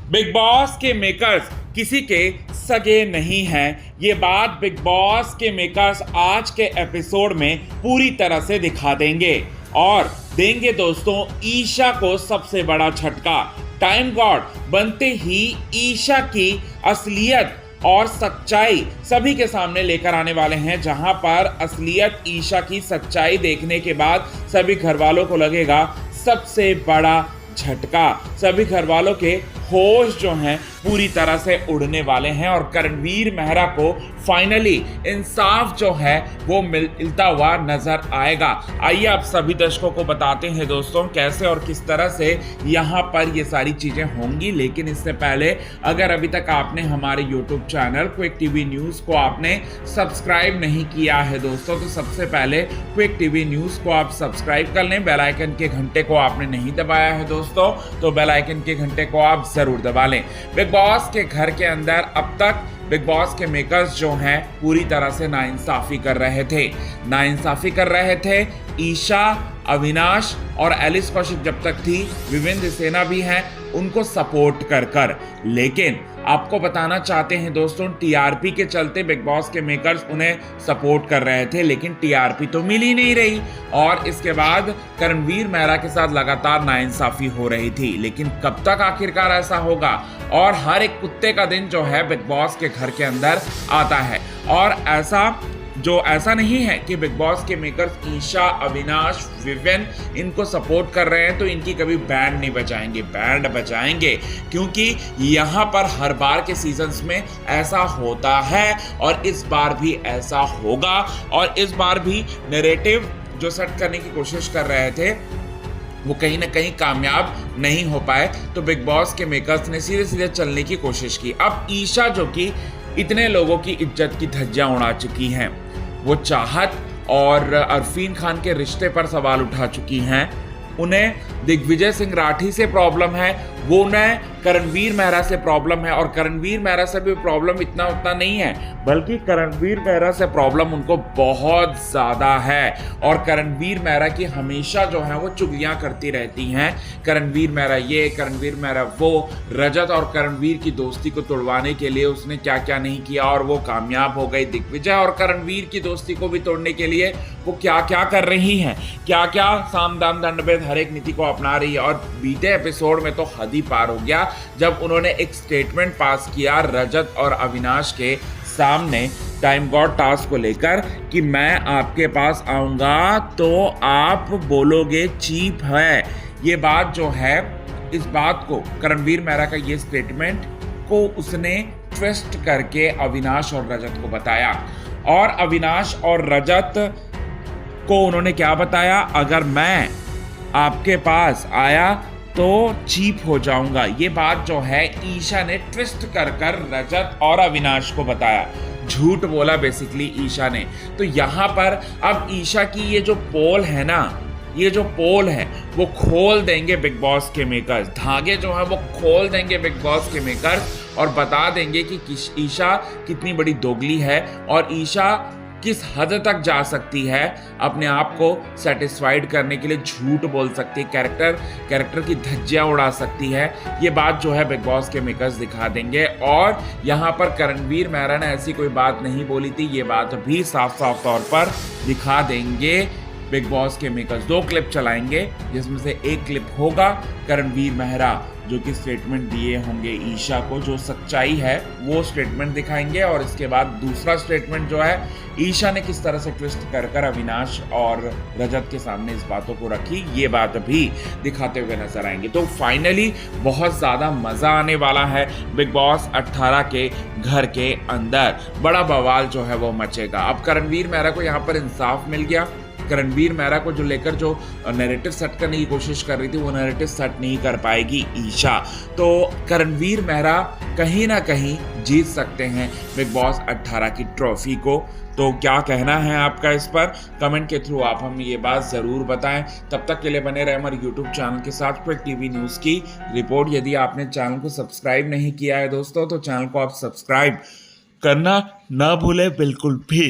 Big boss के makers किसी के सगे नहीं हैं। ये बात बिग बॉस के मेकर्स आज के एपिसोड में पूरी तरह से दिखा देंगे और देंगे दोस्तों ईशा को सबसे बड़ा झटका। टाइम गॉड बनते ही ईशा की असलियत और सच्चाई सभी के सामने लेकर आने वाले हैं, जहां पर असलियत ईशा की सच्चाई देखने के बाद सभी घर वालों को लगेगा सबसे बड़ा झटका। सभी घर वालों के होश जो हैं पूरी तरह से उड़ने वाले हैं और करणवीर मेहरा को फाइनली इंसाफ जो है वो मिलता हुआ नजर आएगा। आइए आप सभी दर्शकों को बताते हैं दोस्तों कैसे और किस तरह से यहाँ पर ये सारी चीजें होंगी। लेकिन इससे पहले अगर अभी तक आपने हमारे YouTube channel quick TV news को आपने सब्सक्राइब नहीं किया है दोस्तों, तो सबसे पहले क्विक टीवी न्यूज को आप सब्सक्राइब कर लें। बेल आइकन के घंटे को आपने नहीं दबाया है दोस्तों, तो बेल आइकन के घंटे को आप जरूर दबा लें। बिग बॉस के घर के अंदर अब तक बिग बॉस के मेकर्स जो हैं पूरी तरह से नाइंसाफी कर रहे थे। ईशा, अविनाश और एलिस कौशिक जब तक थी, विवेंद्र सेना भी हैं, उनको सपोर्ट कर लेकिन आपको बताना चाहते हैं दोस्तों, टीआरपी के चलते बिग बॉस के मेकर्स उन्हें सपोर्ट कर रहे थे, लेकिन टीआरपी तो मिल ही नहीं रही और इसके बाद करणवीर मेहरा के साथ लगातार नाइंसाफी हो रही थी। लेकिन कब तक आखिरकार ऐसा होगा? और हर एक कुत्ते का दिन जो है बिग बॉस के घर के अंदर आता है और ऐसा नहीं है कि बिग बॉस के मेकर्स ईशा, अविनाश, विवेन इनको सपोर्ट कर रहे हैं तो इनकी कभी बैंड नहीं बजाएंगे। बैंड बजाएंगे क्योंकि यहाँ पर हर बार के सीजन्स में ऐसा होता है और इस बार भी ऐसा होगा। और इस बार भी नैरेटिव जो सेट करने की कोशिश कर रहे थे वो कहीं ना कहीं कामयाब नहीं हो पाए, तो बिग बॉस के मेकर्स ने सीधे सीधे चलने की कोशिश की। अब ईशा जो कि इतने लोगों की इज्जत की धज्जियां उड़ा चुकी हैं, वो चाहत और अरफीन खान के रिश्ते पर सवाल उठा चुकी हैं, उन्हें दिग्विजय सिंह राठी से प्रॉब्लम है, वो उन्हें करणवीर मेहरा से प्रॉब्लम है और करणवीर मेहरा से भी प्रॉब्लम इतना नहीं है, बल्कि करणवीर मेहरा से प्रॉब्लम उनको बहुत ज़्यादा है। और करणवीर मेहरा की हमेशा जो है वो चुगलियाँ करती रहती हैं, करणवीर मेहरा ये, करणवीर मेहरा वो। रजत और करणवीर की दोस्ती को तोड़वाने के लिए उसने क्या क्या नहीं किया और वो कामयाब हो गई। दिग्विजय और करणवीर की दोस्ती को भी तोड़ने के लिए वो क्या क्या कर रही हैं, क्या क्या साम दाम दंड भेद हर एक नीति को अपना रही है। और बीते एपिसोड में तो हद ही पार हो गया जब उन्होंने एक स्टेटमेंट पास किया रजत और अविनाश के सामने टाइम गॉड टास्क को लेकर कि मैं आपके पास आऊंगा तो आप बोलोगे चीप है। ये बात जो है, इस बात को करणवीर मेहरा का ये स्टेटमेंट को उसने ट्विस्ट करके अविनाश और रजत को बताया और अविनाश और रजत को उन्होंने क्या बताया, अगर मैं आपके पास आया तो चीप हो जाऊंगा। ये बात जो है ईशा ने ट्विस्ट कर रजत और अविनाश को बताया, झूठ बोला बेसिकली ईशा ने। तो यहाँ पर अब ईशा की ये जो पोल है ना, ये जो पोल है वो खोल देंगे बिग बॉस के मेकर्स, धागे जो है वो खोल देंगे बिग बॉस के मेकर्स और बता देंगे कि ईशा कितनी बड़ी दोगली है और ईशा किस हद तक जा सकती है अपने आप को सेटिस्फाइड करने के लिए, झूठ बोल सकती है, कैरेक्टर की धज्जियां उड़ा सकती है। ये बात जो है बिग बॉस के मेकर्स दिखा देंगे। और यहाँ पर करणवीर मेहरा ने ऐसी कोई बात नहीं बोली थी, ये बात भी साफ तौर पर दिखा देंगे बिग बॉस के मेकर्स। 2 क्लिप चलाएंगे जिसमें से एक क्लिप होगा करणवीर मेहरा जो कि स्टेटमेंट दिए होंगे ईशा को, जो सच्चाई है वो स्टेटमेंट दिखाएंगे और इसके बाद दूसरा स्टेटमेंट जो है ईशा ने किस तरह से ट्विस्ट कर अविनाश और रजत के सामने इस बातों को रखी, ये बात भी दिखाते हुए नजर आएंगे। तो फाइनली बहुत ज़्यादा मज़ा आने वाला है बिग बॉस 18 के घर के अंदर, बड़ा बवाल जो है वो मचेगा। अब करणवीर मेहरा को यहाँ पर इंसाफ मिल गया। करणवीर मेहरा को जो लेकर जो नैरेटिव सेट करने की कोशिश कर रही थी वो नैरेटिव सेट नहीं कर पाएगी ईशा, तो करणवीर मेहरा कहीं ना कहीं जीत सकते हैं बिग बॉस 18 की ट्रॉफी को। तो क्या कहना है आपका इस पर, कमेंट के थ्रू आप हमें ये बात ज़रूर बताएं। तब तक के लिए बने रहे हमारे YouTube चैनल के साथ क्विक टीवी न्यूज़ की रिपोर्ट। यदि आपने चैनल को सब्सक्राइब नहीं किया है दोस्तों, तो चैनल को आप सब्सक्राइब करना ना भूलें बिल्कुल भी।